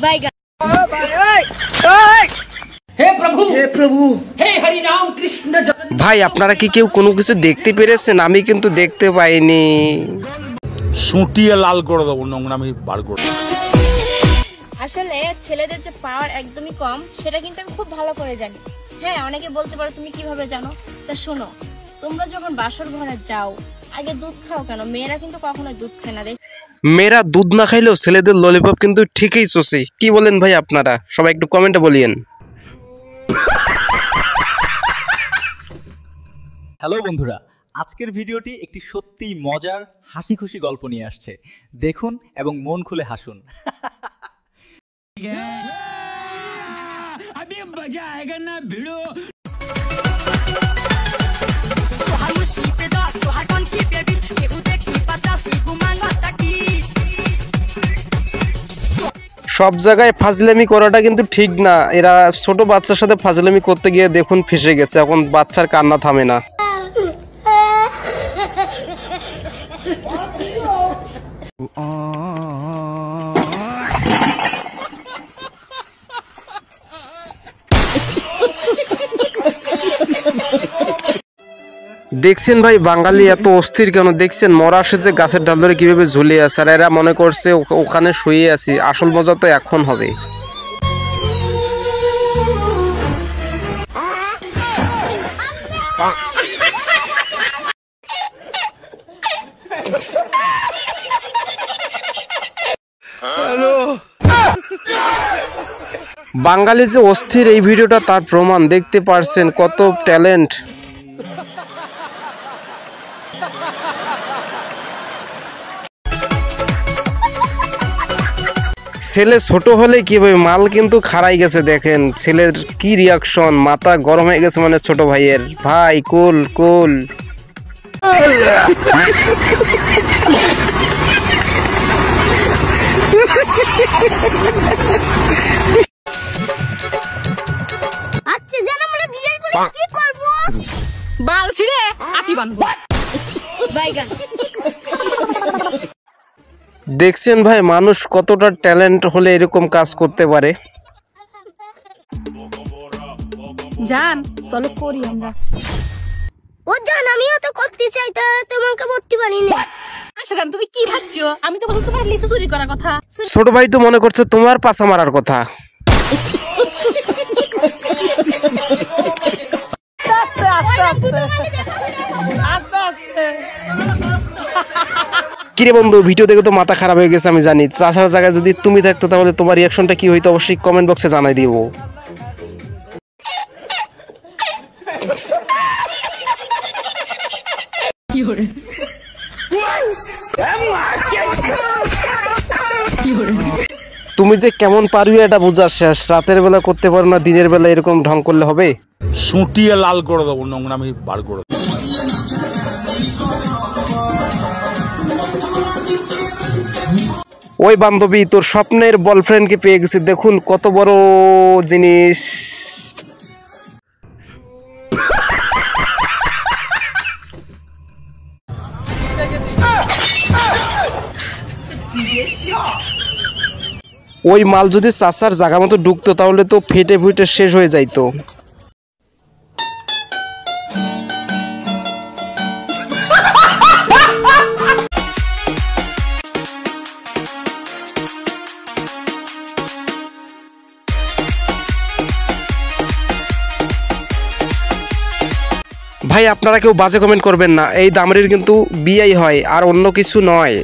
বাইগান। हे प्रभु हे हरि राम कृष्ण। ভাই আপনারা কি কেউ কোনো কিছু দেখতে পেরেছেন? আমি কিন্তু দেখতে পাইনি। সুটিয়ে লাল করে দেবো, নোংরামি বার করে। আসলে ছেলেদের যে পাওয়ার একদমই কম সেটা কিন্তু আমি খুব ভালো করে জানি। হ্যাঁ, অনেকে বলতে পারো তুমি কিভাবে জানো। তা শোনো, তোমরা যখন বাসর ঘরে যাও আগে দুধ খাও কেন? মেয়েরা কিন্তু কখনোই দুধ খায় না। মেয়েরা দুধ না খাইলেও ছেলেদের ললিপপ কিন্তু ঠিকই চষে। কি বলেন ভাই আপনারা? সবাই একটু কমেন্টে বলিয়েন। হ্যালো বন্ধুরা, আজকের ভিডিওটি একটি সত্যিই মজার হাসি খুশি গল্প নিয়ে আসছে। দেখুন এবং মন খুলে হাসুন। अभी मजा आएगा ना भिड़ो। সব জায়গায় ফাজলামি করাটা কিন্তু ঠিক না। এরা ছোট বাচ্চার সাথে ফাজলামি করতে গিয়ে দেখুন ফেসে গেছে। এখন বাচ্চার কান্না থামে না। দেখছেন ভাই বাঙালি এত অস্থির কেন? দেখছেন মরা আসে যে গাছের ডাল ধরে কিভাবে ঝুলে আছে, আর এরা মনে করছে ওখানে শুয়ে আছি। আসল মজা তো এখন হবে। বাঙালি যে অস্থির এই ভিডিওটা তার প্রমাণ। দেখতে পারছেন কত ট্যালেন্ট। ছেলে ছোট হলে কি ভাই, মাল কিন্তু খারাই গেছে। দেখেন ছেলের কি রিয়াকশন, মাথা গরম হয়ে গেছে মানে ছোট ভাইয়ের। ভাই কুল কুল। আচ্ছা জানো আমরা বিয়ের পরে কি করব? বাল ছিড়ে আটি বানবো। বাইগান। দেখছেন ভাই মানুষ কতটা ট্যালেন্ট হলে এরকম কাজ করতে পারে। জান চলো করি আমরা। ও জান আমিও তো করতে চাই, তা তোমাকে বলতে পারি না। আচ্ছা জান তুমি কি ভাবছো? আমি তো বলতে তোমার লিচু চুরি করার কথা। ছোট ভাই তো মনে করছে তোমার পাছা মারার কথা। কিরে বন্ধু, ভিডিও দেখে তো মাথা খারাপ হয়ে গেছে আমি জানি। চাষার জায়গায় যদি তুমি থাকতো তাহলে তোমার রিয়াকশনটা কি হইতো অবশ্যই কমেন্ট বক্সে জানাই দিব। তুমি যে কেমন পারবি এটা বোঝার শেষ। রাতের বেলা করতে পারো না, দিনের বেলা এরকম ঢং করলে হবে? সুটিয়ে লাল করে দেবো, নোংরামি বার করে। ওই বান্ধবী তোর স্বপ্নের বয়ফ্রেন্ডকে পেয়ে গেছি। দেখুন কত বড় জিনিস। ওই মাল যদি চাচার জায়গা মতো ঢুকতো তাহলে তো ফেটে ফুটে শেষ হয়ে যাইতো। ভাই আপনারা কেউ বাজে কমেন্ট করবেন না। এই দামরির কিন্তু বিয়েই হয় আর অন্য কিছু নয়।